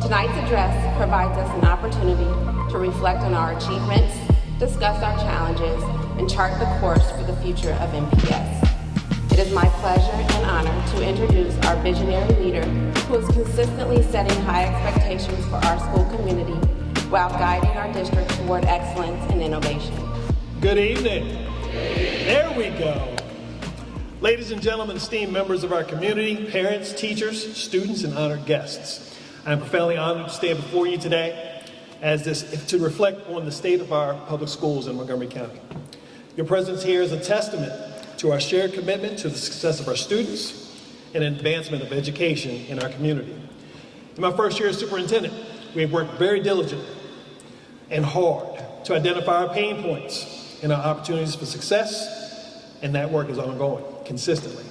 Tonight's address provides us an opportunity to reflect on our achievements, discuss our challenges, and chart the course for the future of MPS. It is my pleasure and honor to introduce our visionary leader who is consistently setting high expectations for our school community while guiding our district toward excellence and innovation. Good evening. There we go. Ladies and gentlemen, esteemed members of our community, parents, teachers, students, and honored guests. I am profoundly honored to stand before you today to reflect on the state of our public schools in Montgomery County. Your presence here is a testament to our shared commitment to the success of our students and advancement of education in our community. In my first year as superintendent, we have worked very diligently and hard to identify our pain points and our opportunities for success, and that work is ongoing consistently.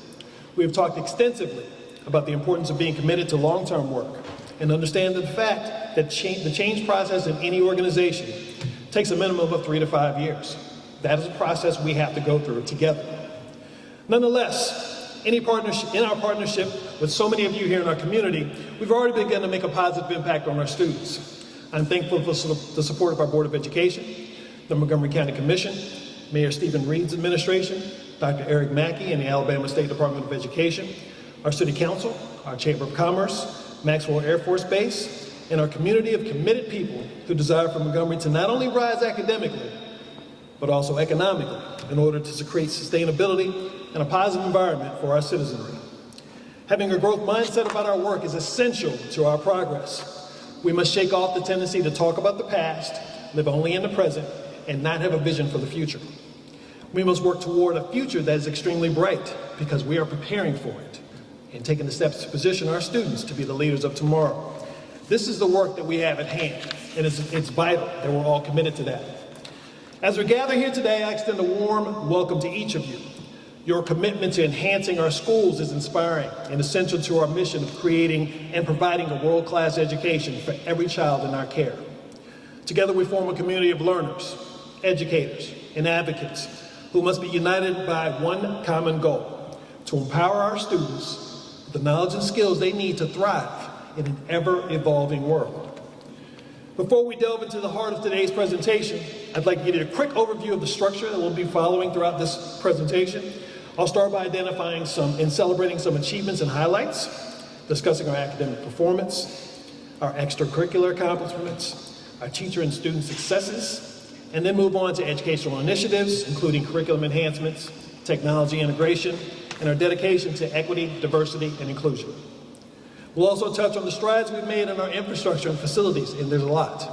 We have talked extensively about the importance of being committed to long-term work and understand the fact that the change process in any organization takes a minimum of 3 to 5 years. That is a process we have to go through together. Nonetheless, in our partnership with so many of you here in our community, we've already begun to make a positive impact on our students. I'm thankful for the support of our Board of Education, the Montgomery County Commission, Mayor Stephen Reed's administration, Dr. Eric Mackey and the Alabama State Department of Education, our City Council, our Chamber of Commerce, Maxwell Air Force Base, and our community of committed people who desire for Montgomery to not only rise academically, but also economically in order to create sustainability and a positive environment for our citizenry. Having a growth mindset about our work is essential to our progress. We must shake off the tendency to talk about the past, live only in the present, and not have a vision for the future. We must work toward a future that is extremely bright because we are preparing for it and taking the steps to position our students to be the leaders of tomorrow. This is the work that we have at hand, and it's vital that we're all committed to that. As we gather here today, I extend a warm welcome to each of you. Your commitment to enhancing our schools is inspiring and essential to our mission of creating and providing a world-class education for every child in our care. Together we form a community of learners, educators, and advocates who must be united by one common goal: to empower our students with the knowledge and skills they need to thrive in an ever-evolving world. Before we delve into the heart of today's presentation, I'd like to give you a quick overview of the structure that we'll be following throughout this presentation. I'll start by identifying and celebrating some achievements and highlights, discussing our academic performance, our extracurricular accomplishments, our teacher and student successes, and then move on to educational initiatives, including curriculum enhancements, technology integration, and our dedication to equity, diversity, and inclusion. We'll also touch on the strides we've made in our infrastructure and facilities, and there's a lot,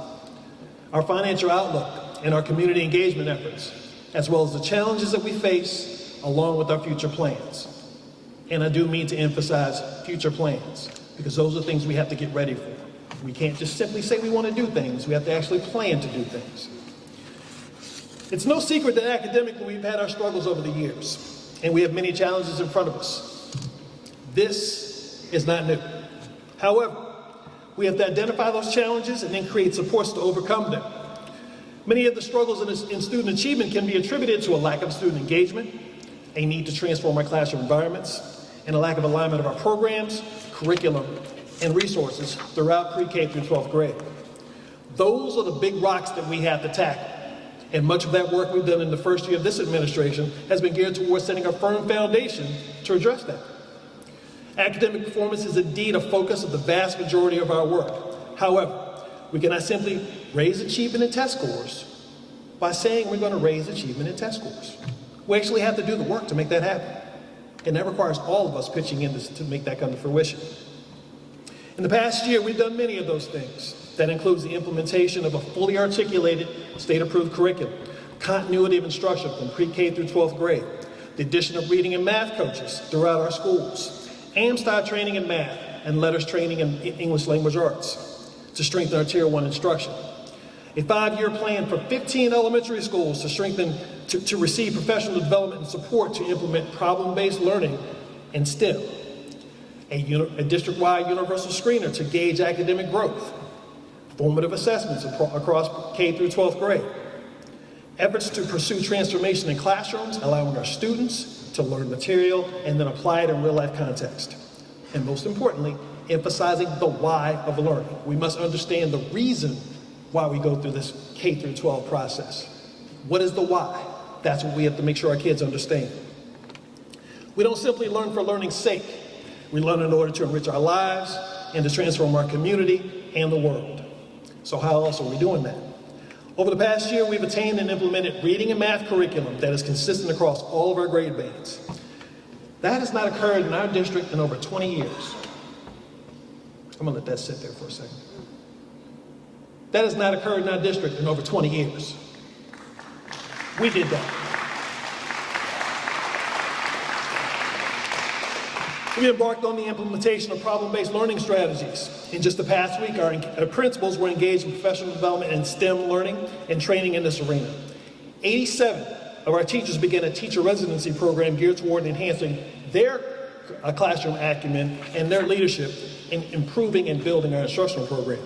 our financial outlook, and our community engagement efforts, as well as the challenges that we face along with our future plans. And I do mean to emphasize future plans, because those are things we have to get ready for. We can't just simply say we want to do things, we have to actually plan to do things. It's no secret that academically we've had our struggles over the years, and we have many challenges in front of us. This is not new. However, we have to identify those challenges and then create supports to overcome them. Many of the struggles in student achievement can be attributed to a lack of student engagement, a need to transform our classroom environments, and a lack of alignment of our programs, curriculum, and resources throughout pre-K through 12th grade. Those are the big rocks that we have to tackle, and much of that work we've done in the first year of this administration has been geared towards setting a firm foundation to address that. Academic performance is indeed a focus of the vast majority of our work. However, we cannot simply raise achievement in test scores by saying we're going to raise achievement in test scores. We actually have to do the work to make that happen. And that requires all of us pitching in to make that come to fruition. In the past year, we've done many of those things. That includes the implementation of a fully articulated, state-approved curriculum, continuity of instruction from pre-K through 12th grade, the addition of reading and math coaches throughout our schools, AmSty training in math, and letters training in English language arts to strengthen our Tier 1 instruction. A 5-year plan for 15 elementary schools to receive professional development and support to implement problem-based learning in STEM. A district-wide universal screener to gauge academic growth. Formative assessments across K through 12th grade. Efforts to pursue transformation in classrooms, allowing our students to learn material and then apply it in real-life context. And most importantly, emphasizing the why of learning. We must understand the reason why we go through this K through 12 process. What is the why? That's what we have to make sure our kids understand. We don't simply learn for learning's sake. We learn in order to enrich our lives and to transform our community and the world. So how else are we doing that? Over the past year, we've attained and implemented reading and math curriculum that is consistent across all of our grade bands. That has not occurred in our district in over 20 years. I'm gonna let that sit there for a second. That has not occurred in our district in over 20 years. We did that. We embarked on the implementation of problem-based learning strategies. In just the past week, our principals were engaged in professional development and STEM learning and training in this arena. 87 of our teachers began a teacher residency program geared toward enhancing their classroom acumen and their leadership in improving and building our instructional program.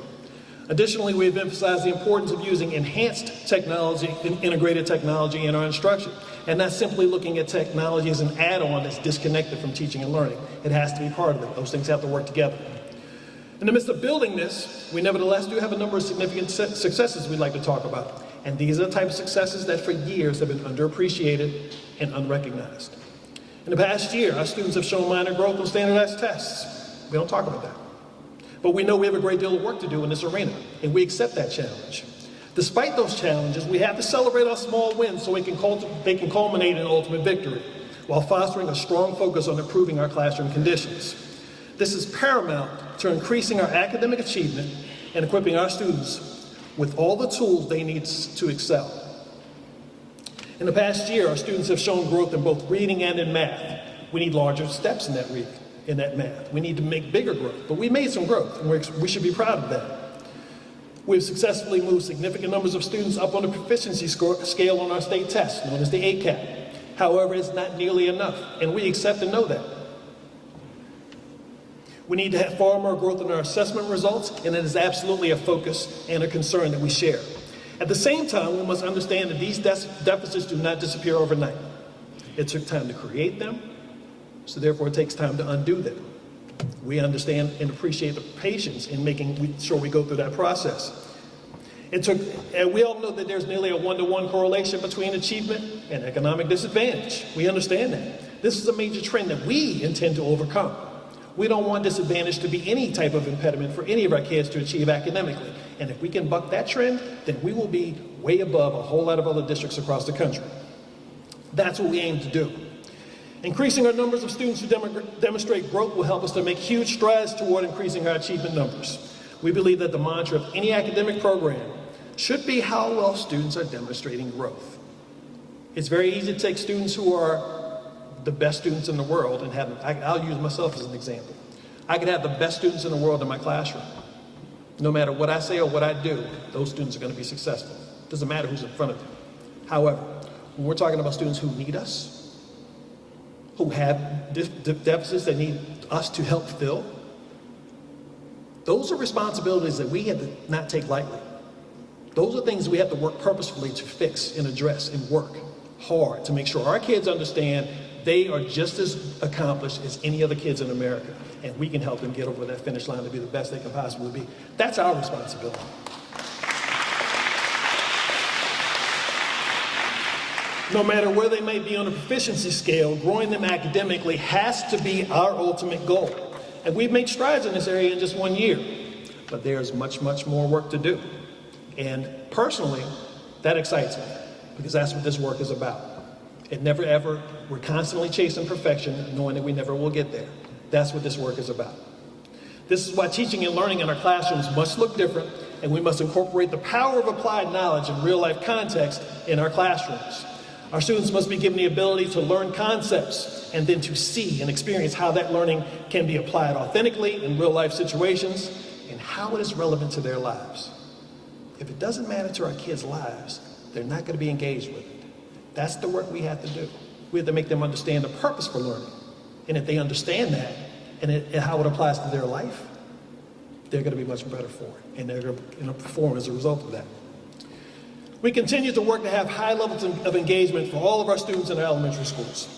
Additionally, we've emphasized the importance of using enhanced technology and integrated technology in our instruction, and not simply looking at technology as an add-on that's disconnected from teaching and learning. It has to be part of it. Those things have to work together. In the midst of building this, we nevertheless do have a number of significant successes we'd like to talk about, and these are the type of successes that for years have been underappreciated and unrecognized. In the past year, our students have shown minor growth on standardized tests. We don't talk about that. But we know we have a great deal of work to do in this arena, and we accept that challenge. Despite those challenges, we have to celebrate our small wins so they can culminate in ultimate victory, while fostering a strong focus on improving our classroom conditions. This is paramount to increasing our academic achievement and equipping our students with all the tools they need to excel. In the past year, our students have shown growth in both reading and in math. We need larger steps in that reading. In that math. We need to make bigger growth, but we made some growth, and we should be proud of that. We've successfully moved significant numbers of students up on the proficiency scale on our state test, known as the ACAP. However, it's not nearly enough, and we accept and know that. We need to have far more growth in our assessment results, and it is absolutely a focus and a concern that we share. At the same time, we must understand that these deficits do not disappear overnight. It took time to create them, so therefore it takes time to undo them. We understand and appreciate the patience in making sure we go through that process. And we all know that there's nearly a one-to-one correlation between achievement and economic disadvantage. We understand that. This is a major trend that we intend to overcome. We don't want disadvantage to be any type of impediment for any of our kids to achieve academically. And if we can buck that trend, then we will be way above a whole lot of other districts across the country. That's what we aim to do. Increasing our numbers of students who demonstrate growth will help us to make huge strides toward increasing our achievement numbers. We believe that the mantra of any academic program should be how well students are demonstrating growth. It's very easy to take students who are the best students in the world and have them. I'll use myself as an example. I could have the best students in the world in my classroom. No matter what I say or what I do, those students are going to be successful. Doesn't matter who's in front of them. However, when we're talking about students who need us, who have deficits that need us to help fill, those are responsibilities that we have to not take lightly. Those are things we have to work purposefully to fix and address and work hard to make sure our kids understand they are just as accomplished as any other kids in America, and we can help them get over that finish line to be the best they can possibly be. That's our responsibility. No matter where they may be on the proficiency scale, growing them academically has to be our ultimate goal. And we've made strides in this area in just 1 year, but there's much, much more work to do. And personally, that excites me, because that's what this work is about. It never ever, we're constantly chasing perfection, knowing that we never will get there. That's what this work is about. This is why teaching and learning in our classrooms must look different, and we must incorporate the power of applied knowledge in real-life context in our classrooms. Our students must be given the ability to learn concepts and then to see and experience how that learning can be applied authentically in real-life situations and how it is relevant to their lives. If it doesn't matter to our kids' lives, they're not going to be engaged with it. That's the work we have to do. We have to make them understand the purpose for learning. And if they understand that and how it applies to their life, they're going to be much better for it, and they're going to perform as a result of that. We continue to work to have high levels of engagement for all of our students in our elementary schools.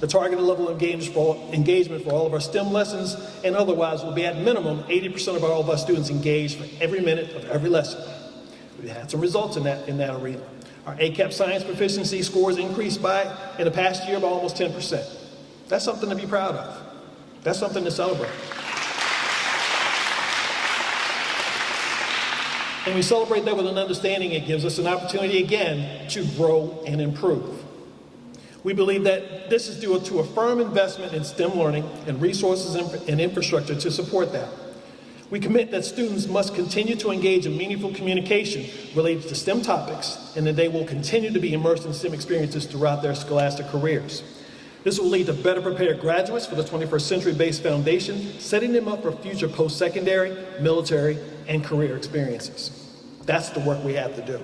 The targeted level of engagement for all of our STEM lessons and otherwise will be at minimum 80% of all of our students engaged for every minute of every lesson. We've had some results in that arena. Our ACAP science proficiency scores increased in the past year by almost 10%. That's something to be proud of. That's something to celebrate. And we celebrate that with an understanding it gives us an opportunity again to grow and improve. We believe that this is due to a firm investment in STEM learning and resources and infrastructure to support that. We commit that students must continue to engage in meaningful communication related to STEM topics and that they will continue to be immersed in STEM experiences throughout their scholastic careers. This will lead to better prepared graduates for the 21st century-based foundation, setting them up for future post-secondary, military, and career experiences. That's the work we have to do.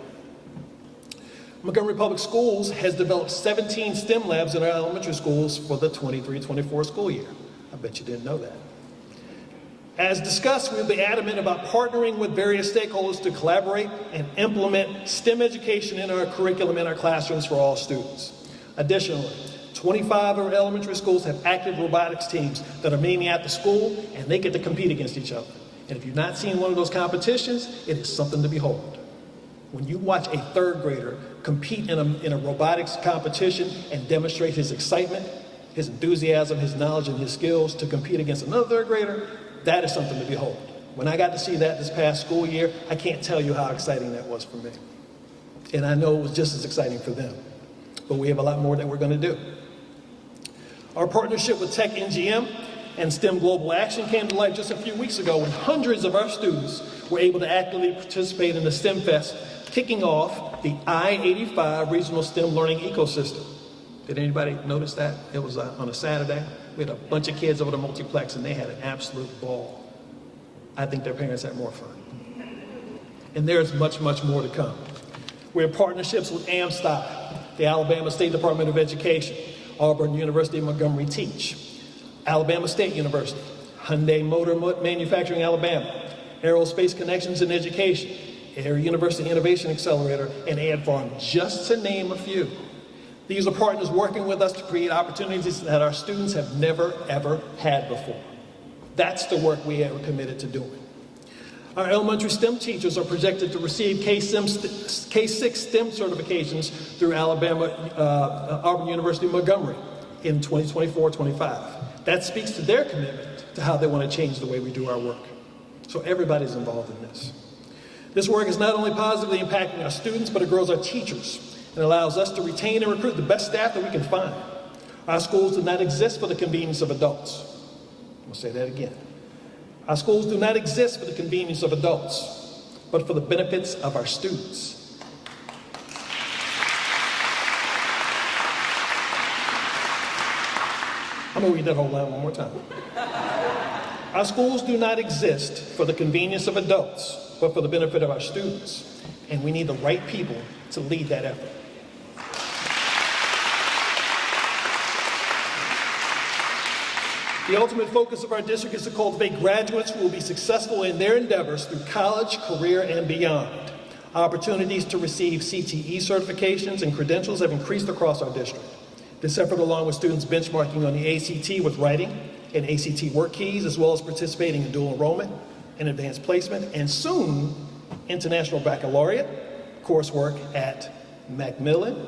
Montgomery Public Schools has developed 17 STEM labs in our elementary schools for the 23-24 school year. I bet you didn't know that. As discussed, we'll be adamant about partnering with various stakeholders to collaborate and implement STEM education in our curriculum in our classrooms for all students. Additionally, 25 of our elementary schools have active robotics teams that are meeting at the school, and they get to compete against each other. And if you've not seen one of those competitions, it is something to behold. When you watch a third grader compete in a robotics competition and demonstrate his excitement, his enthusiasm, his knowledge, and his skills to compete against another third grader, that is something to behold. When I got to see that this past school year, I can't tell you how exciting that was for me. And I know it was just as exciting for them. But we have a lot more that we're going to do. Our partnership with Tech NGM and STEM Global Action came to light just a few weeks ago when hundreds of our students were able to actively participate in the STEM Fest, kicking off the I-85 Regional STEM Learning Ecosystem. Did anybody notice that? It was on a Saturday. We had a bunch of kids over the multiplex and they had an absolute ball. I think their parents had more fun. And there's much, much more to come. We have partnerships with AmSty, the Alabama State Department of Education, Auburn University Montgomery Teach, Alabama State University, Hyundai Motor Manufacturing Alabama, Aerospace Connections in Education, Air University Innovation Accelerator, and AdFarm, just to name a few. These are partners working with us to create opportunities that our students have never, ever had before. That's the work we are committed to doing. Our elementary STEM teachers are projected to receive K-6 STEM certifications through Auburn University Montgomery in 2024-25. That speaks to their commitment to how they want to change the way we do our work. So everybody's involved in this. This work is not only positively impacting our students, but it grows our teachers and allows us to retain and recruit the best staff that we can find. Our schools do not exist for the convenience of adults. I'm going to say that again. Our schools do not exist for the convenience of adults, but for the benefits of our students. I'm going to read that whole line one more time. Our schools do not exist for the convenience of adults, but for the benefit of our students. And we need the right people to lead that effort. The ultimate focus of our district is to cultivate graduates who will be successful in their endeavors through college, career, and beyond. Opportunities to receive CTE certifications and credentials have increased across our district. This effort, along with students benchmarking on the ACT with writing and ACT work keys, as well as participating in dual enrollment and advanced placement, and soon International Baccalaureate coursework at Macmillan,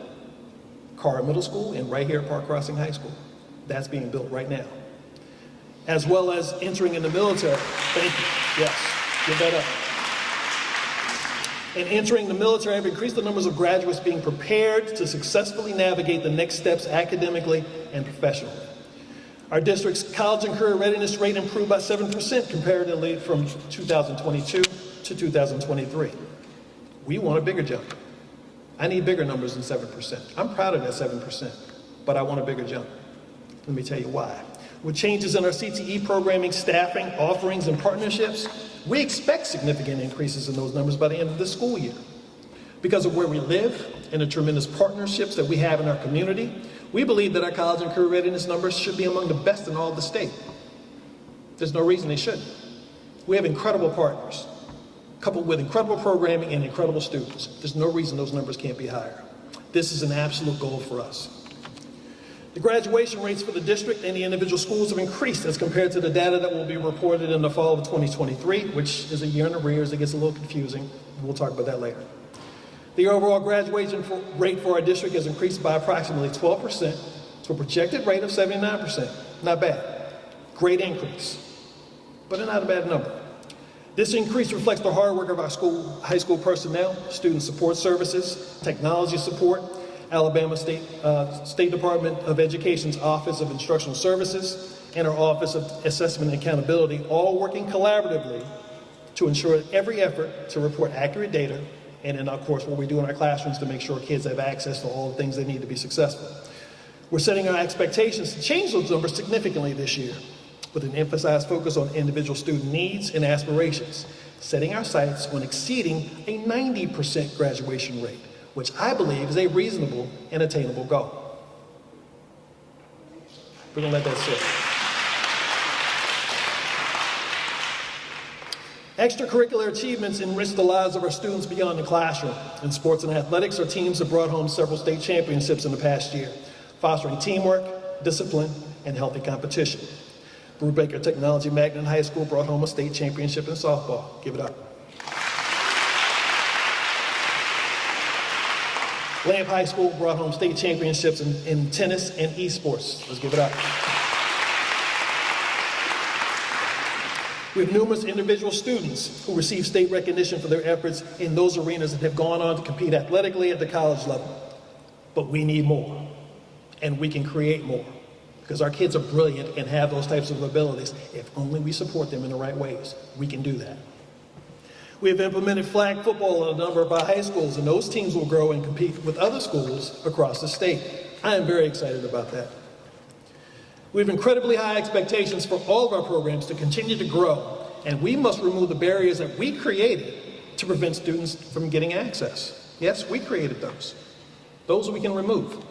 Carr Middle School, and right here at Park Crossing High School. That's being built right now. As well as entering in the military. Thank you. Yes, give that up. And entering the military have increased the numbers of graduates being prepared to successfully navigate the next steps academically and professionally. Our district's college and career readiness rate improved by 7% comparatively from 2022 to 2023. We want a bigger jump. I need bigger numbers than 7%. I'm proud of that 7%, but I want a bigger jump. Let me tell you why. With changes in our CTE programming, staffing, offerings, and partnerships, we expect significant increases in those numbers by the end of this school year. Because of where we live and the tremendous partnerships that we have in our community, we believe that our college and career readiness numbers should be among the best in all of the state. There's no reason they shouldn't. We have incredible partners, coupled with incredible programming and incredible students. There's no reason those numbers can't be higher. This is an absolute goal for us. The graduation rates for the district and the individual schools have increased as compared to the data that will be reported in the fall of 2023, which is a year in arrears. It gets a little confusing. We'll talk about that later. The overall graduation rate for our district has increased by approximately 12% to a projected rate of 79%. Not bad. Great increase, but not a bad number. This increase reflects the hard work of our high school personnel, student support services, technology support, Alabama State Department of Education's Office of Instructional Services, and our Office of Assessment and Accountability, all working collaboratively to ensure every effort to report accurate data, and then, of course, what we do in our classrooms to make sure kids have access to all the things they need to be successful. We're setting our expectations to change those numbers significantly this year, with an emphasized focus on individual student needs and aspirations, setting our sights on exceeding a 90% graduation rate, which I believe is a reasonable and attainable goal. We're gonna let that sit. Extracurricular achievements enrich the lives of our students beyond the classroom. In sports and athletics, our teams have brought home several state championships in the past year, fostering teamwork, discipline, and healthy competition. Brubaker Technology Magnet High School brought home a state championship in softball. Give it up. Lamp High School brought home state championships in tennis and esports. Let's give it up. We have numerous individual students who receive state recognition for their efforts in those arenas that have gone on to compete athletically at the college level. But we need more, and we can create more, because our kids are brilliant and have those types of abilities. If only we support them in the right ways, we can do that. We have implemented flag football in a number of our high schools, and those teams will grow and compete with other schools across the state. I am very excited about that. We have incredibly high expectations for all of our programs to continue to grow, and we must remove the barriers that we created to prevent students from getting access. Yes, we created those. Those we can remove.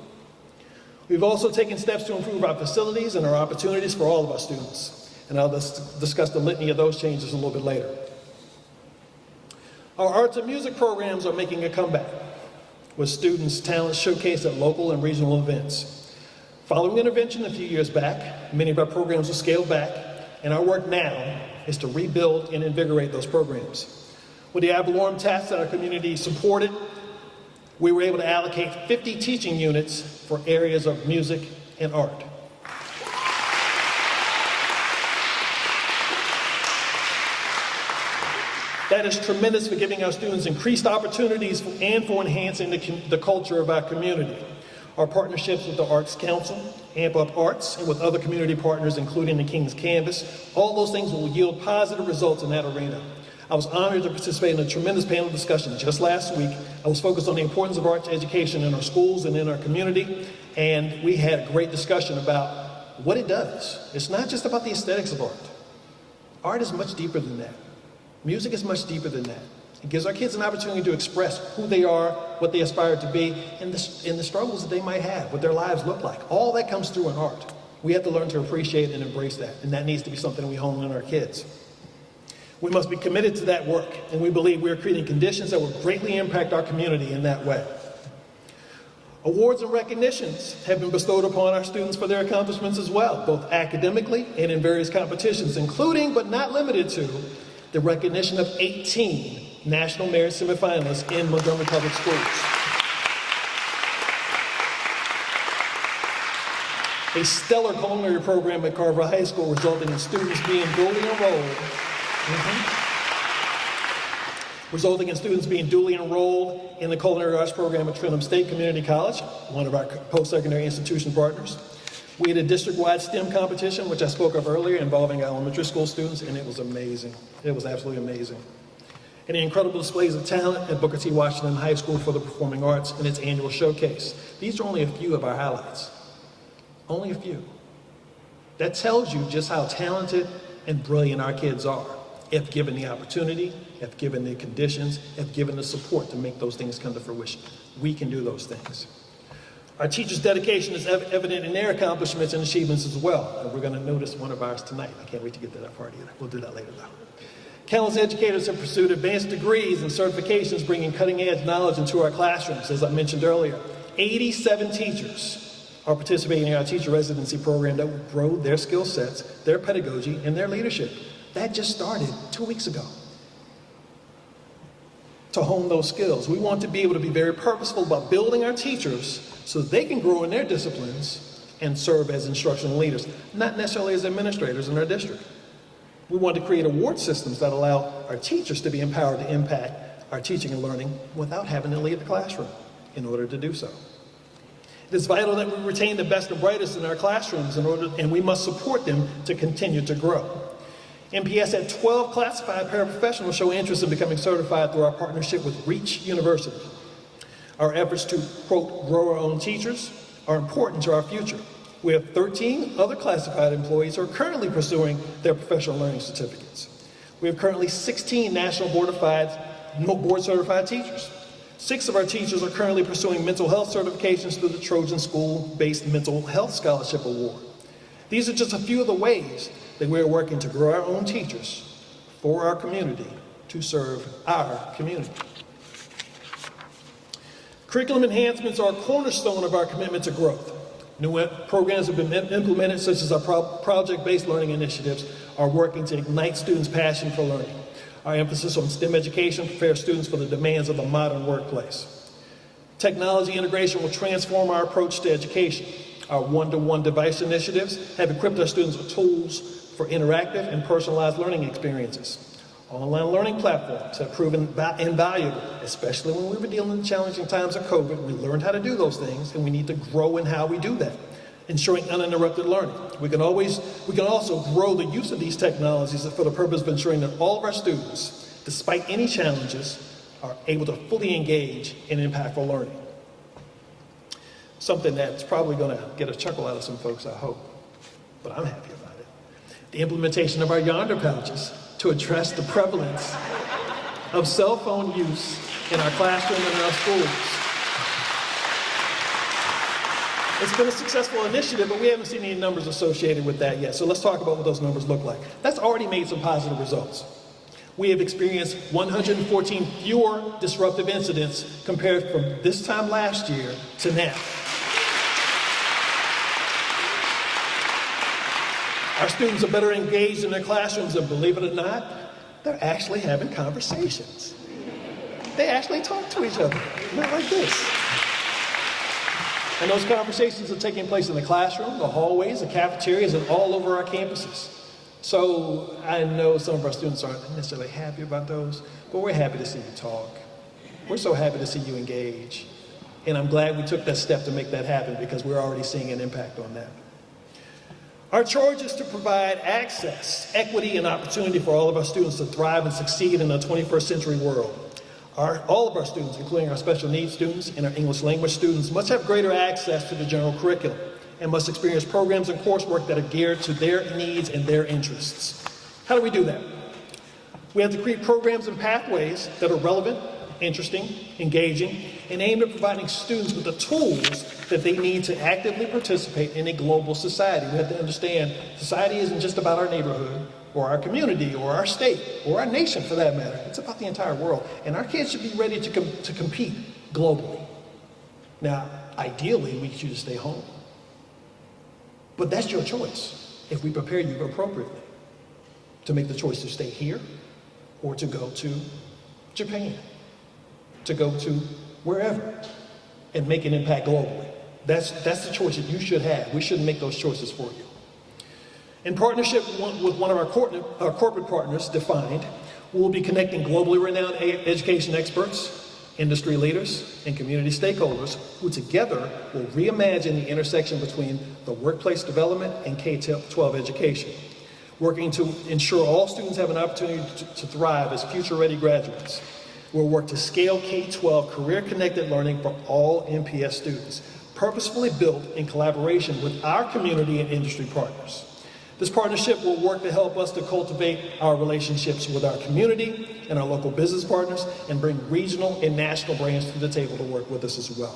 We've also taken steps to improve our facilities and our opportunities for all of our students, and I'll discuss the litany of those changes a little bit later. Our arts and music programs are making a comeback, with students' talents showcased at local and regional events. Following intervention a few years back, many of our programs were scaled back, and our work now is to rebuild and invigorate those programs. With the ad valorem tasks that our community supported, we were able to allocate 50 teaching units for areas of music and art. That is tremendous for giving our students increased opportunities and for enhancing the culture of our community. Our partnerships with the Arts Council, Amp Up Arts, and with other community partners, including the King's Canvas, all those things will yield positive results in that arena. I was honored to participate in a tremendous panel discussion just last week. I was focused on the importance of arts education in our schools and in our community, and we had a great discussion about what it does. It's not just about the aesthetics of art. Art is much deeper than that. Music is much deeper than that. It gives our kids an opportunity to express who they are, what they aspire to be, and the struggles that they might have, what their lives look like. All that comes through in art. We have to learn to appreciate and embrace that, and that needs to be something we hone in our kids. We must be committed to that work, and we believe we are creating conditions that will greatly impact our community in that way. Awards and recognitions have been bestowed upon our students for their accomplishments as well, both academically and in various competitions, including but not limited to the recognition of 18 National Merit semifinalists in Montgomery Public Schools. A stellar culinary program at Carver High School resulting in students being duly enrolled. Resulting in students being duly enrolled in the culinary arts program at Trentham State Community College, one of our post-secondary institution partners. We had a district-wide STEM competition, which I spoke of earlier, involving elementary school students, and it was amazing. It was absolutely amazing. And the incredible displays of talent at Booker T. Washington High School for the Performing Arts in its annual showcase. These are only a few of our highlights. Only a few. That tells you just how talented and brilliant our kids are, if given the opportunity, if given the conditions, if given the support to make those things come to fruition. We can do those things. Our teachers' dedication is evident in their accomplishments and achievements as well. And we're going to notice one of ours tonight. I can't wait to get to that part either. We'll do that later though. Countless educators have pursued advanced degrees and certifications, bringing cutting-edge knowledge into our classrooms, as I mentioned earlier. 87 teachers are participating in our teacher residency program that will grow their skill sets, their pedagogy, and their leadership. That just started 2 weeks ago. To hone those skills, we want to be able to be very purposeful about building our teachers so they can grow in their disciplines and serve as instructional leaders, not necessarily as administrators in our district. We want to create award systems that allow our teachers to be empowered to impact our teaching and learning without having to leave the classroom in order to do so. It is vital that we retain the best and brightest in our classrooms and we must support them to continue to grow. MPS had 12 classified paraprofessionals show interest in becoming certified through our partnership with Reach University. Our efforts to, quote, grow our own teachers are important to our future. We have 13 other classified employees who are currently pursuing their professional learning certificates. We have currently 16 national board certified teachers. 6 of our teachers are currently pursuing mental health certifications through the Trojan School-based Mental Health Scholarship Award. These are just a few of the ways that we are working to grow our own teachers for our community to serve our community. Curriculum enhancements are a cornerstone of our commitment to growth. New programs have been implemented, such as our project-based learning initiatives, are working to ignite students' passion for learning. Our emphasis on STEM education prepares students for the demands of the modern workplace. Technology integration will transform our approach to education. Our one-to-one device initiatives have equipped our students with tools for interactive and personalized learning experiences. Online learning platforms have proven invaluable, especially when we were dealing with challenging times of COVID. We learned how to do those things, and we need to grow in how we do that, ensuring uninterrupted learning. We can also grow the use of these technologies for the purpose of ensuring that all of our students, despite any challenges, are able to fully engage in impactful learning. Something that's probably going to get a chuckle out of some folks, I hope, but I'm happy about it. The implementation of our Yonder pouches to address the prevalence of cell phone use in our classroom and in our schools. It's been a successful initiative, but we haven't seen any numbers associated with that yet. So let's talk about what those numbers look like. That's already made some positive results. We have experienced 114 fewer disruptive incidents compared from this time last year to now. Our students are better engaged in their classrooms, and believe it or not, they're actually having conversations. They actually talk to each other, not like this. And those conversations are taking place in the classroom, the hallways, the cafeterias, and all over our campuses. So I know some of our students aren't necessarily happy about those, but we're happy to see you talk. We're so happy to see you engage. And I'm glad we took that step to make that happen because we're already seeing an impact on that. Our charge is to provide access, equity, and opportunity for all of our students to thrive and succeed in the 21st century world. All of our students, including our special needs students and our English language students, must have greater access to the general curriculum and must experience programs and coursework that are geared to their needs and their interests. How do we do that? We have to create programs and pathways that are relevant, interesting, engaging, and aimed at providing students with the tools that they need to actively participate in a global society. We have to understand society isn't just about our neighborhood or our community or our state or our nation for that matter. It's about the entire world. And our kids should be ready to compete globally. Now, ideally, we choose to stay home. But that's your choice if we prepare you appropriately to make the choice to stay here or to go to Japan, to go to wherever and make an impact globally. That's the choice that you should have. We shouldn't make those choices for you. In partnership with one of our corporate partners, Defined, we will be connecting globally renowned education experts, industry leaders, and community stakeholders who together will reimagine the intersection between the workplace development and K-12 education, working to ensure all students have an opportunity to thrive as future-ready graduates. We'll work to scale K-12 career-connected learning for all MPS students, purposefully built in collaboration with our community and industry partners. This partnership will work to help us to cultivate our relationships with our community and our local business partners and bring regional and national brands to the table to work with us as well.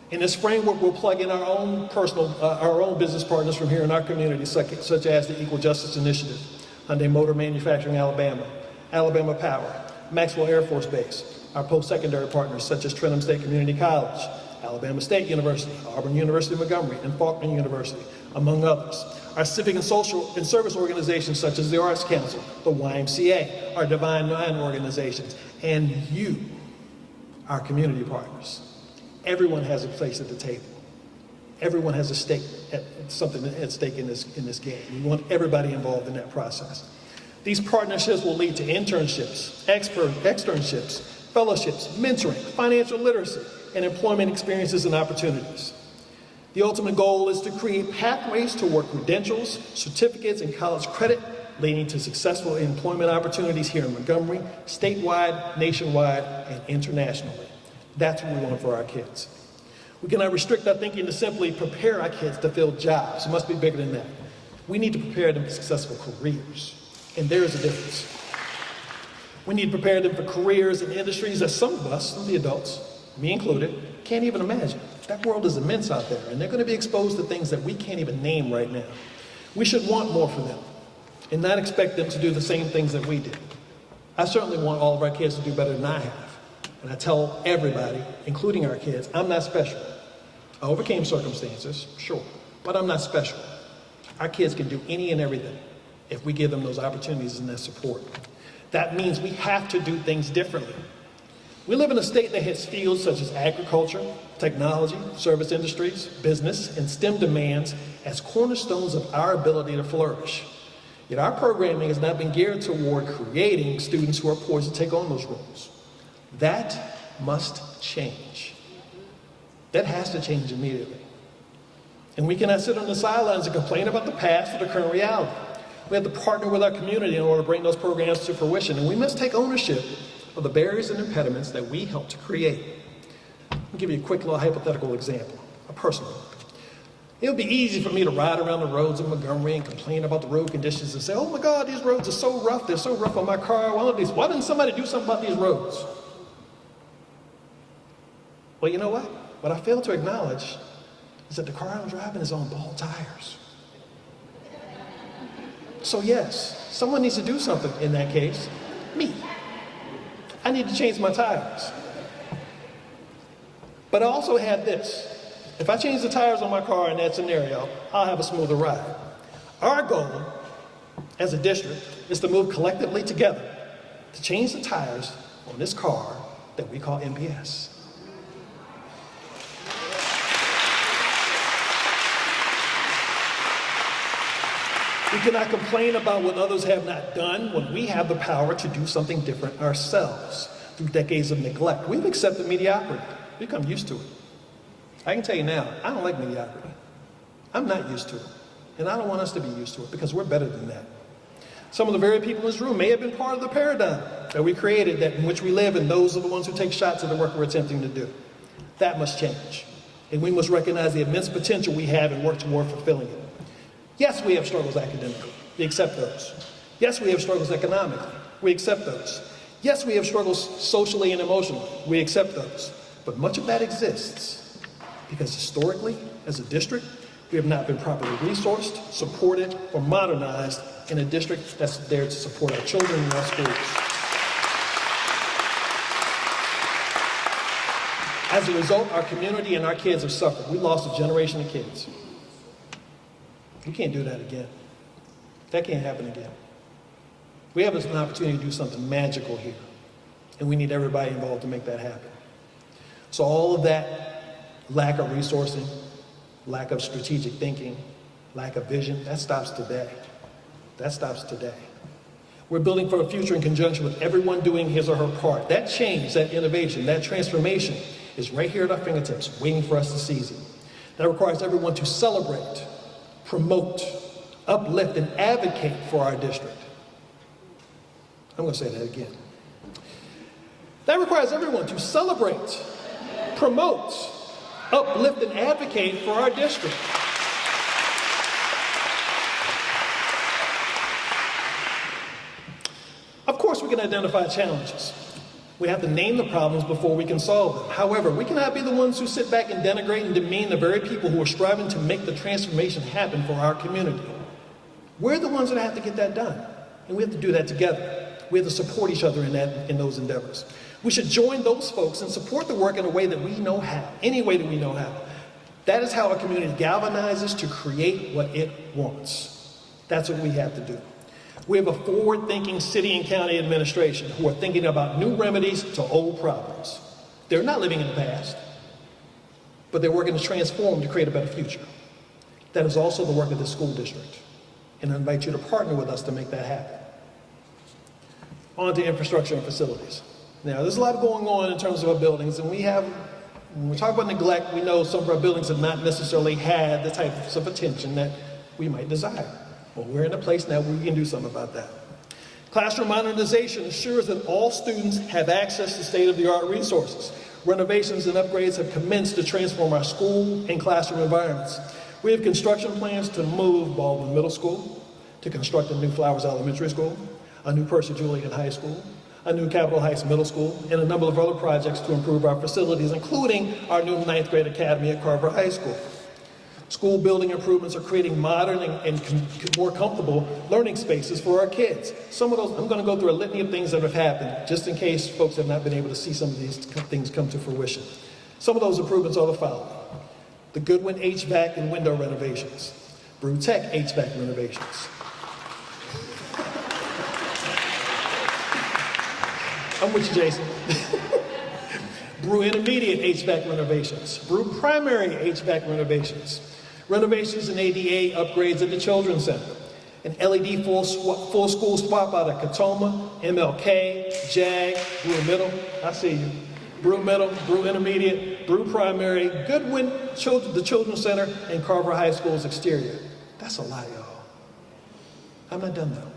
In this framework, we'll plug in our own business partners from here in our community, such as the Equal Justice Initiative, Hyundai Motor Manufacturing Alabama, Alabama Power, Maxwell Air Force Base, our post-secondary partners such as Trenton State Community College, Alabama State University, Auburn University Montgomery, and Faulkner University, among others. Our civic and social and service organizations such as the Arts Council, the YMCA, our Divine Nine organizations, and you, our community partners. Everyone has a place at the table. Everyone has something at stake in this game. We want everybody involved in that process. These partnerships will lead to internships, externships, fellowships, mentoring, financial literacy, and employment experiences and opportunities. The ultimate goal is to create pathways toward credentials, certificates, and college credit, leading to successful employment opportunities here in Montgomery, statewide, nationwide, and internationally. That's what we want for our kids. We cannot restrict our thinking to simply prepare our kids to fill jobs. It must be bigger than that. We need to prepare them for successful careers. And there is a difference. We need to prepare them for careers in industries that some of us, some of the adults, me included, can't even imagine. That world is immense out there, and they're going to be exposed to things that we can't even name right now. We should want more for them and not expect them to do the same things that we did. I certainly want all of our kids to do better than I have. And I tell everybody, including our kids, I'm not special. I overcame circumstances, sure, but I'm not special. Our kids can do any and everything if we give them those opportunities and that support. That means we have to do things differently. We live in a state that has fields such as agriculture, technology, service industries, business, and STEM demands as cornerstones of our ability to flourish. Yet our programming has not been geared toward creating students who are poised to take on those roles. That must change. That has to change immediately. And we cannot sit on the sidelines and complain about the past or the current reality. We have to partner with our community in order to bring those programs to fruition, and we must take ownership of the barriers and impediments that we help to create. I'll give you a quick little hypothetical example, a personal one. It would be easy for me to ride around the roads of Montgomery and complain about the road conditions and say, oh my God, these roads are so rough, they're so rough on my car, why didn't somebody do something about these roads? Well, you know what? What I fail to acknowledge is that the car I'm driving is on bald tires. So yes, someone needs to do something in that case. Me. I need to change my tires. But I also had this. If I change the tires on my car in that scenario, I'll have a smoother ride. Our goal as a district is to move collectively together to change the tires on this car that we call MPS. We cannot complain about what others have not done when we have the power to do something different ourselves. Through decades of neglect, we've accepted mediocrity. We've become used to it. I can tell you now, I don't like mediocrity. I'm not used to it. And I don't want us to be used to it because we're better than that. Some of the very people in this room may have been part of the paradigm that we created, that in which we live, and those are the ones who take shots at the work we're attempting to do. That must change. And we must recognize the immense potential we have and work toward fulfilling it. Yes, we have struggles academically. We accept those. Yes, we have struggles economically. We accept those. Yes, we have struggles socially and emotionally. We accept those. But much of that exists because historically, as a district, we have not been properly resourced, supported, or modernized in a district that's there to support our children in our schools. As a result, our community and our kids have suffered. We lost a generation of kids. We can't do that again. That can't happen again. We have an opportunity to do something magical here, and we need everybody involved to make that happen. So all of that lack of resourcing, lack of strategic thinking, lack of vision, that stops today. That stops today. We're building for a future in conjunction with everyone doing his or her part. That change, that innovation, that transformation is right here at our fingertips, waiting for us to seize it. That requires everyone to celebrate, promote, uplift, and advocate for our district. I'm going to say that again. That requires everyone to celebrate, promote, uplift, and advocate for our district. Of course, we can identify challenges. We have to name the problems before we can solve them. However, we cannot be the ones who sit back and denigrate and demean the very people who are striving to make the transformation happen for our community. We're the ones that have to get that done, and we have to do that together. We have to support each other in those endeavors. We should join those folks and support the work in a way that we know how, any way that we know how. That is how a community galvanizes to create what it wants. That's what we have to do. We have a forward-thinking city and county administration who are thinking about new remedies to old problems. They're not living in the past, but they're working to transform to create a better future. That is also the work of the school district, and I invite you to partner with us to make that happen. On to infrastructure and facilities. Now, there's a lot going on in terms of our buildings, and when we talk about neglect, we know some of our buildings have not necessarily had the types of attention that we might desire. Well, we're in a place now where we can do something about that. Classroom modernization assures that all students have access to state-of-the-art resources. Renovations and upgrades have commenced to transform our school and classroom environments. We have construction plans to move Baldwin Middle School, to construct a new Flowers Elementary School, a new Percy Julian High School, a new Capitol Heights Middle School, and a number of other projects to improve our facilities, including our new 9th grade academy at Carver High School. School building improvements are creating modern and more comfortable learning spaces for our kids. Some of those, I'm going to go through a litany of things that have happened, just in case folks have not been able to see some of these things come to fruition. Some of those improvements are the following: the Goodwin HVAC and window renovations, Brew Tech HVAC renovations. I'm with you, Jason. Brew Intermediate HVAC renovations, Brew Primary HVAC renovations, renovations and ADA upgrades at the Children's Center, an LED full school swap out at Katoma, MLK, JAG, Brew Middle, I see you, Brew Middle, Brew Intermediate, Brew Primary, Goodwin, the Children's Center, and Carver High School's exterior. That's a lot, y'all. I'm not done though.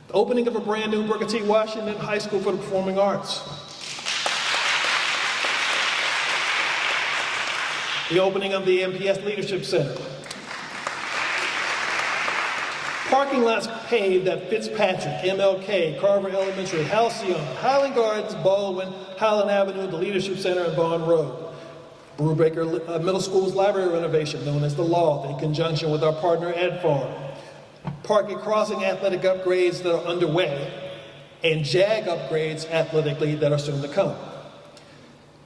The opening of a brand new Booker T. Washington High School for the Performing Arts. The opening of the MPS Leadership Center. Parking lots paved at Fitzpatrick, MLK, Carver Elementary, Halcyon, Highland Gardens, Baldwin, Highland Avenue, the Leadership Center, and Vaughn Road. Brubaker Middle School's library renovation, known as the Loft, in conjunction with our partner Ed Farm. Parking Crossing athletic upgrades that are underway, and JAG upgrades athletically that are soon to come.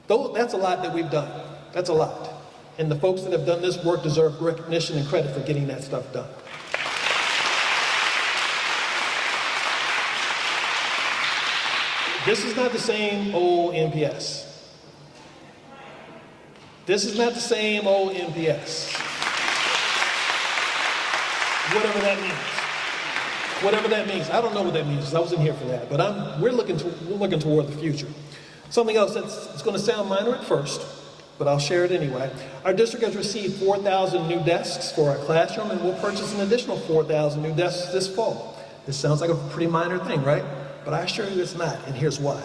That's a lot that we've done. That's a lot. And the folks that have done this work deserve recognition and credit for getting that stuff done. This is not the same old MPS. This is not the same old MPS. Whatever that means. Whatever that means. I don't know what that means because I wasn't here for that. But we're looking toward the future. Something else that's going to sound minor at first, but I'll share it anyway. Our district has received 4,000 new desks for our classroom, and we'll purchase an additional 4,000 new desks this fall. This sounds like a pretty minor thing, right? But I assure you it's not, and here's why.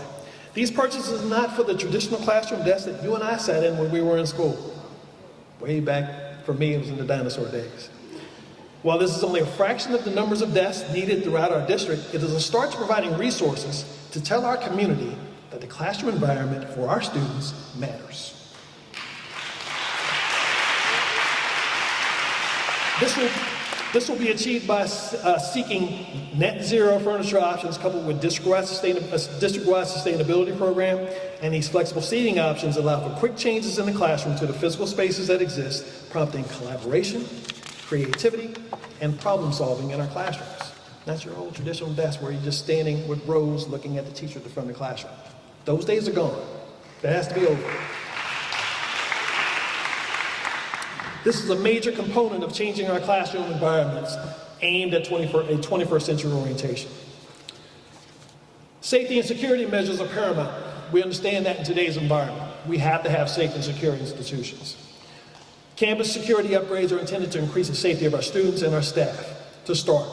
These purchases are not for the traditional classroom desks that you and I sat in when we were in school. Way back, for me, it was in the dinosaur days. While this is only a fraction of the numbers of desks needed throughout our district, it is a start to providing resources to tell our community that the classroom environment for our students matters. This will be achieved by seeking net zero furniture options coupled with district-wide sustainability program, and these flexible seating options allow for quick changes in the classroom to the physical spaces that exist, prompting collaboration, creativity, and problem solving in our classrooms. Not your old traditional desk where you're just standing with rows looking at the teacher at the front of the classroom. Those days are gone. That has to be over. This is a major component of changing our classroom environments aimed at a 21st century orientation. Safety and security measures are paramount. We understand that in today's environment. We have to have safe and secure institutions. Campus security upgrades are intended to increase the safety of our students and our staff. To start,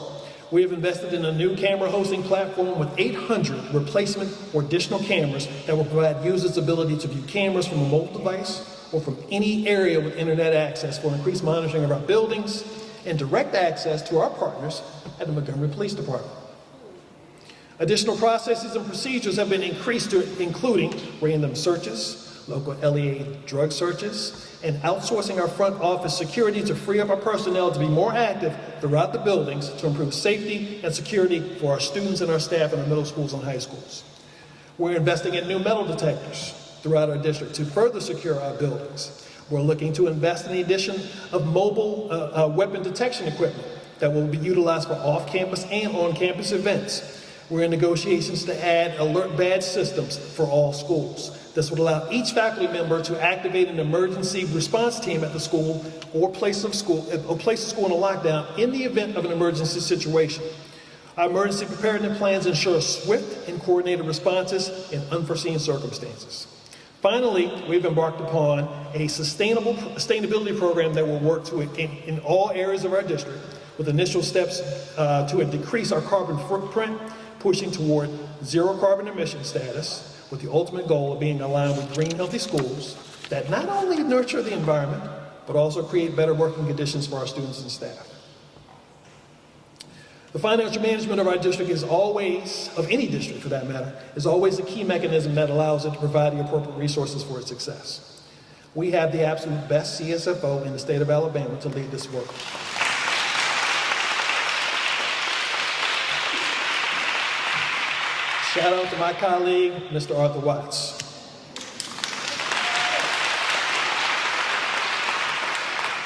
we have invested in a new camera hosting platform with 800 replacement or additional cameras that will provide users the ability to view cameras from a mobile device or from any area with internet access for increased monitoring of our buildings and direct access to our partners at the Montgomery Police Department. Additional processes and procedures have been increased to including random searches, local LEA drug searches, and outsourcing our front office security to free up our personnel to be more active throughout the buildings to improve safety and security for our students and our staff in our middle schools and high schools. We're investing in new metal detectors throughout our district to further secure our buildings. We're looking to invest in the addition of mobile weapon detection equipment that will be utilized for off-campus and on-campus events. We're in negotiations to add alert badge systems for all schools. This would allow each faculty member to activate an emergency response team at the school or place the school in a lockdown in the event of an emergency situation. Our emergency preparedness plans ensure swift and coordinated responses in unforeseen circumstances. Finally, we've embarked upon a sustainability program that will work in all areas of our district with initial steps to decrease our carbon footprint, pushing toward zero carbon emission status, with the ultimate goal of being aligned with green, healthy schools that not only nurture the environment, but also create better working conditions for our students and staff. The financial management of our district is always, of any district for that matter, is always a key mechanism that allows it to provide the appropriate resources for its success. We have the absolute best CSFO in the state of Alabama to lead this work. Shout out to my colleague, Mr. Arthur Watts.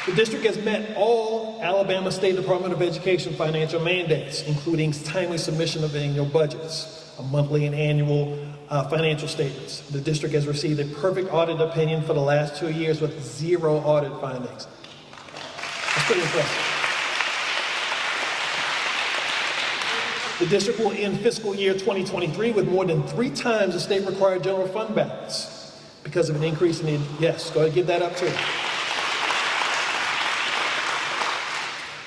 The district has met all Alabama State Department of Education financial mandates, including timely submission of annual budgets, a monthly and annual financial statements. The district has received a perfect audit opinion for the last 2 years with 0 audit findings. That's pretty impressive. The district will end fiscal year 2023 with more than 3 times the state required general fund balance because of an increase in the, yes, go ahead and give that up too.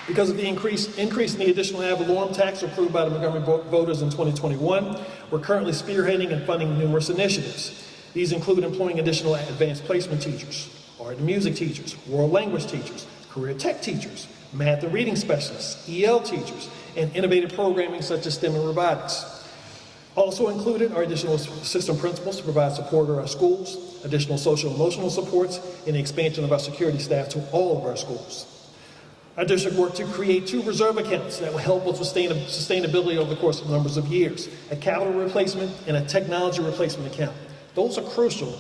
Because of the increase in the additional ad valorem tax approved by the Montgomery voters in 2021, we're currently spearheading and funding numerous initiatives. These include employing additional advanced placement teachers, art and music teachers, world language teachers, career tech teachers, math and reading specialists, EL teachers, and innovative programming such as STEM and robotics. Also included are additional assistant principals to provide support to our schools, additional social and emotional supports, and the expansion of our security staff to all of our schools. Our district worked to create 2 reserve accounts that will help with sustainability over the course of numbers of years, a capital replacement and a technology replacement account. Those are crucial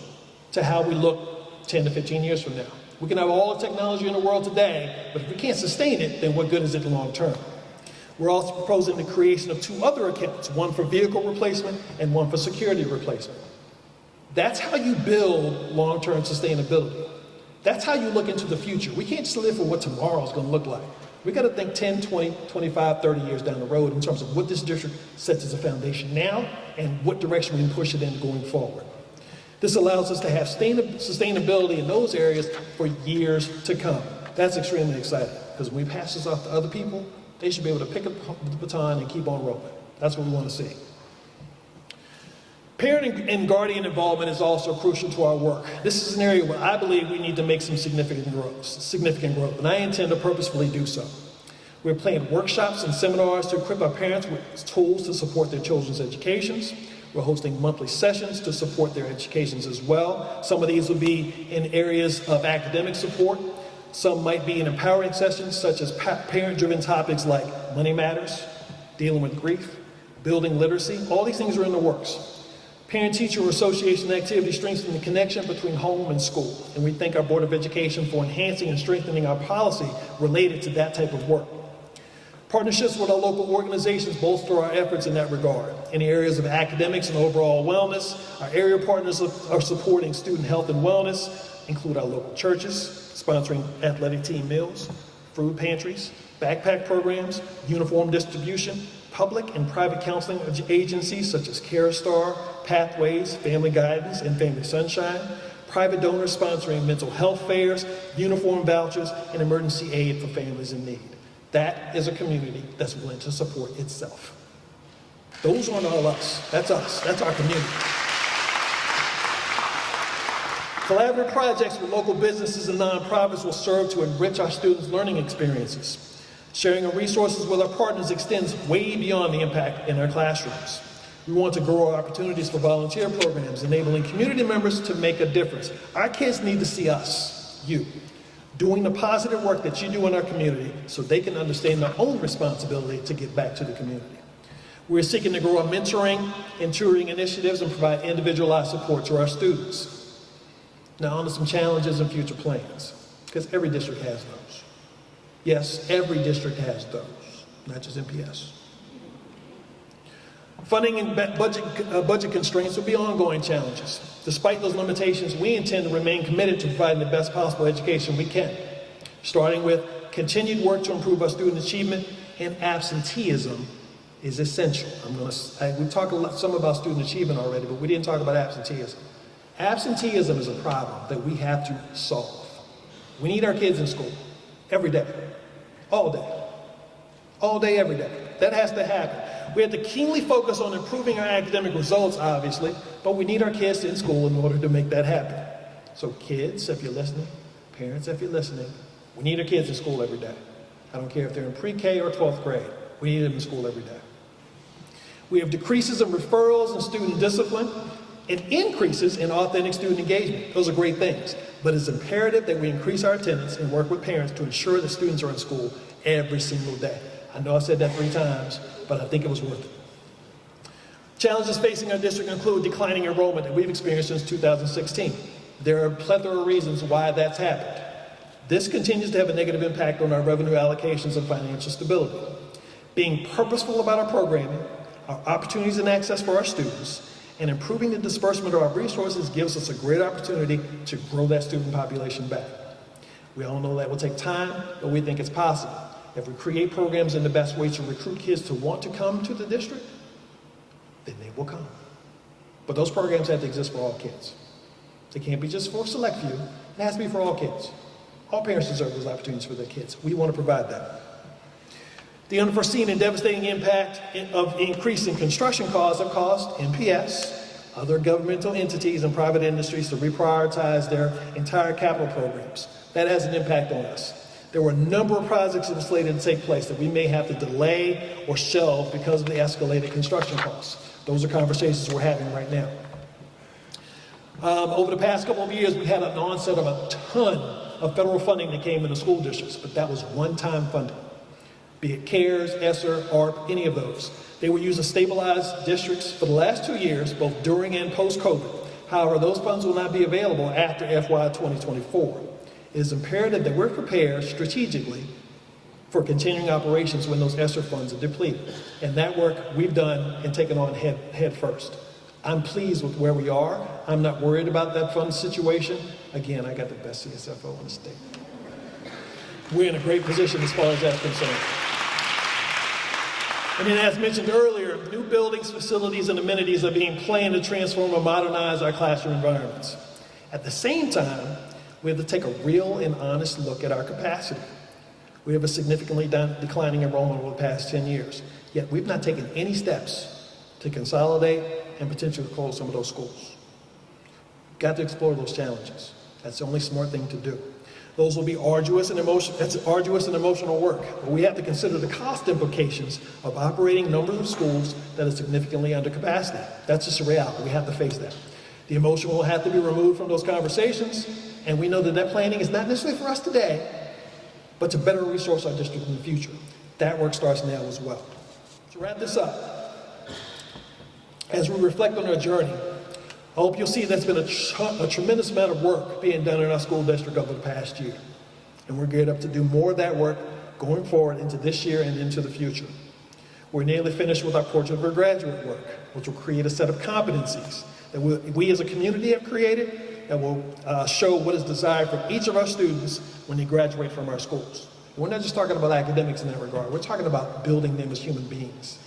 to how we look 10 to 15 years from now. We can have all the technology in the world today, but if we can't sustain it, then what good is it long term? We're also proposing the creation of 2 other accounts, one for vehicle replacement and one for security replacement. That's how you build long-term sustainability. That's how you look into the future. We can't just live for what tomorrow's going to look like. We got to think 10, 20, 25, 30 years down the road in terms of what this district sets as a foundation now and what direction we can push it in going forward. This allows us to have sustainability in those areas for years to come. That's extremely exciting because when we pass this off to other people, they should be able to pick up the baton and keep on rolling. That's what we want to see. Parent and guardian involvement is also crucial to our work. This is an area where I believe we need to make some significant growth, and I intend to purposefully do so. We're planning workshops and seminars to equip our parents with tools to support their children's educations. We're hosting monthly sessions to support their educations as well. Some of these will be in areas of academic support. Some might be in empowering sessions such as parent-driven topics like money matters, dealing with grief, building literacy. All these things are in the works. Parent-teacher association activities strengthen the connection between home and school, and we thank our Board of Education for enhancing and strengthening our policy related to that type of work. Partnerships with our local organizations bolster our efforts in that regard. In the areas of academics and overall wellness, our area partners are supporting student health and wellness, include our local churches, sponsoring athletic team meals, food pantries, backpack programs, uniform distribution, public and private counseling agencies such as CareStar, Pathways, Family Guidance, and Family Sunshine, private donors sponsoring mental health fairs, uniform vouchers, and emergency aid for families in need. That is a community that's willing to support itself. Those aren't all us. That's us. That's our community. Collaborative projects with local businesses and nonprofits will serve to enrich our students' learning experiences. Sharing of resources with our partners extends way beyond the impact in our classrooms. We want to grow our opportunities for volunteer programs, enabling community members to make a difference. Our kids need to see us, you, doing the positive work that you do in our community so they can understand their own responsibility to give back to the community. We're seeking to grow our mentoring and tutoring initiatives and provide individualized support to our students. Now, on to some challenges and future plans, because every district has those. Yes, every district has those, not just MPS. Funding and budget constraints will be ongoing challenges. Despite those limitations, we intend to remain committed to providing the best possible education we can, starting with continued work to improve our student achievement, and absenteeism is essential. We talked some about student achievement already, but we didn't talk about absenteeism. Absenteeism is a problem that we have to solve. We need our kids in school every day, all day, every day. That has to happen. We have to keenly focus on improving our academic results, obviously, but we need our kids in school in order to make that happen. So kids, if you're listening, parents, if you're listening, we need our kids in school every day. I don't care if they're in pre-K or 12th grade. We need them in school every day. We have decreases in referrals and student discipline and increases in authentic student engagement. Those are great things, but it's imperative that we increase our attendance and work with parents to ensure that students are in school every single day. I know I said that 3 times, but I think it was worth it. Challenges facing our district include declining enrollment that we've experienced since 2016. There are a plethora of reasons why that's happened. This continues to have a negative impact on our revenue allocations and financial stability. Being purposeful about our programming, our opportunities and access for our students, and improving the disbursement of our resources gives us a great opportunity to grow that student population back. We all know that will take time, but we think it's possible. If we create programs in the best way to recruit kids to want to come to the district, then they will come. But those programs have to exist for all kids. They can't be just for a select few. It has to be for all kids. All parents deserve those opportunities for their kids. We want to provide that. The unforeseen and devastating impact of increasing construction costs have caused MPS, other governmental entities, and private industries to reprioritize their entire capital programs. That has an impact on us. There were a number of projects that were slated to take place that we may have to delay or shelve because of the escalated construction costs. Those are conversations we're having right now. Over the past couple of years, we had an onset of a ton of federal funding that came into school districts, but that was one-time funding. Be it CARES, ESSER, ARP, any of those. They were used to stabilize districts for the last 2 years, both during and post-COVID. However, those funds will not be available after FY 2024. It is imperative that we're prepared strategically for continuing operations when those ESSER funds are depleted. And that work we've done and taken on head first. I'm pleased with where we are. I'm not worried about that fund situation. Again, I got the best CSFO in the state. We're in a great position as far as that's concerned. And then, as mentioned earlier, new buildings, facilities, and amenities are being planned to transform and modernize our classroom environments. At the same time, we have to take a real and honest look at our capacity. We have a significantly declining enrollment over the past 10 years, yet we've not taken any steps to consolidate and potentially close some of those schools. We've got to explore those challenges. That's the only smart thing to do. Those will be arduous and emotional work, but we have to consider the cost implications of operating numbers of schools that are significantly under capacity. That's just a reality. We have to face that. The emotion will have to be removed from those conversations, and we know that that planning is not necessarily for us today, but to better resource our district in the future. That work starts now as well. To wrap this up, as we reflect on our journey, I hope you'll see there's been a tremendous amount of work being done in our school district over the past year. And we're geared up to do more of that work going forward into this year and into the future. We're nearly finished with our portrait of our graduate work, which will create a set of competencies that we as a community have created that will show what is desired from each of our students when they graduate from our schools. And we're not just talking about academics in that regard. We're talking about building them as human beings,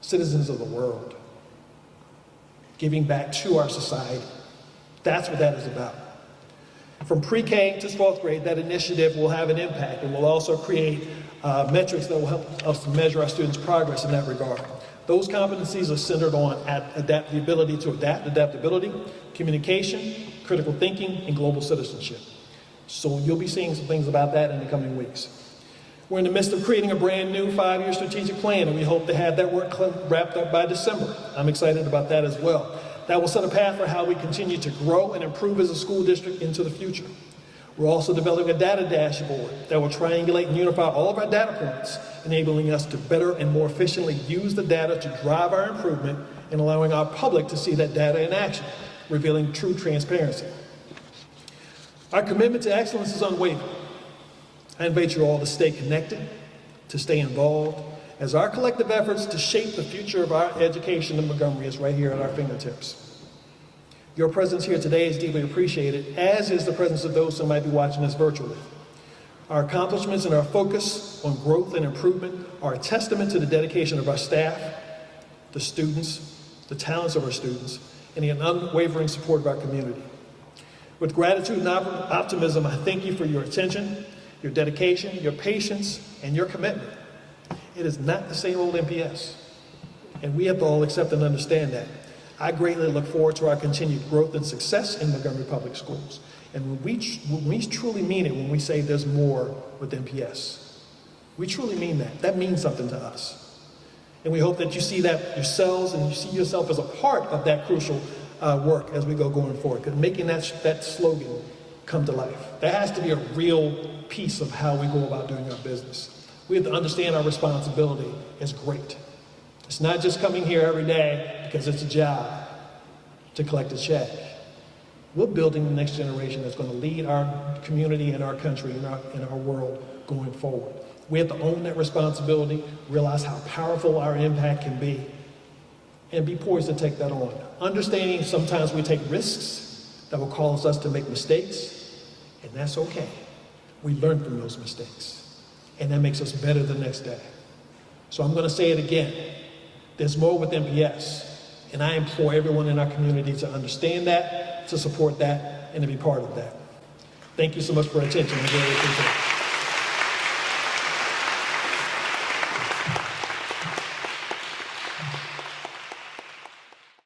citizens of the world, giving back to our society. That's what that is about. From pre-K to 12th grade, that initiative will have an impact, and will also create metrics that will help us to measure our students' progress in that regard. Those competencies are centered on the ability to adapt, adaptability, communication, critical thinking, and global citizenship. So you'll be seeing some things about that in the coming weeks. We're in the midst of creating a brand new 5-year strategic plan, and we hope to have that work wrapped up by December. I'm excited about that as well. That will set a path for how we continue to grow and improve as a school district into the future. We're also developing a data dashboard that will triangulate and unify all of our data points, enabling us to better and more efficiently use the data to drive our improvement and allowing our public to see that data in action, revealing true transparency. Our commitment to excellence is unwavering. I invite you all to stay connected, to stay involved, as our collective efforts to shape the future of our education in Montgomery is right here at our fingertips. Your presence here today is deeply appreciated, as is the presence of those who might be watching us virtually. Our accomplishments and our focus on growth and improvement are a testament to the dedication of our staff, the students, the talents of our students, and the unwavering support of our community. With gratitude and optimism, I thank you for your attention, your dedication, your patience, and your commitment. It is not the same old MPS, and we have to all accept and understand that. I greatly look forward to our continued growth and success in Montgomery Public Schools. And when we truly mean it when we say there's more with MPS, we truly mean that. That means something to us. And we hope that you see that yourselves and you see yourself as a part of that crucial work as we go going forward, because making that slogan come to life. That has to be a real piece of how we go about doing our business. We have to understand our responsibility as great. It's not just coming here every day because it's a job to collect a check. We're building the next generation that's going to lead our community and our country and our world going forward. We have to own that responsibility, realize how powerful our impact can be, and be poised to take that on. Understanding sometimes we take risks that will cause us to make mistakes, and that's okay. We learn from those mistakes, and that makes us better the next day. So I'm going to say it again. There's more with MPS, and I implore everyone in our community to understand that, to support that, and to be part of that. Thank you so much for your attention. I really appreciate it.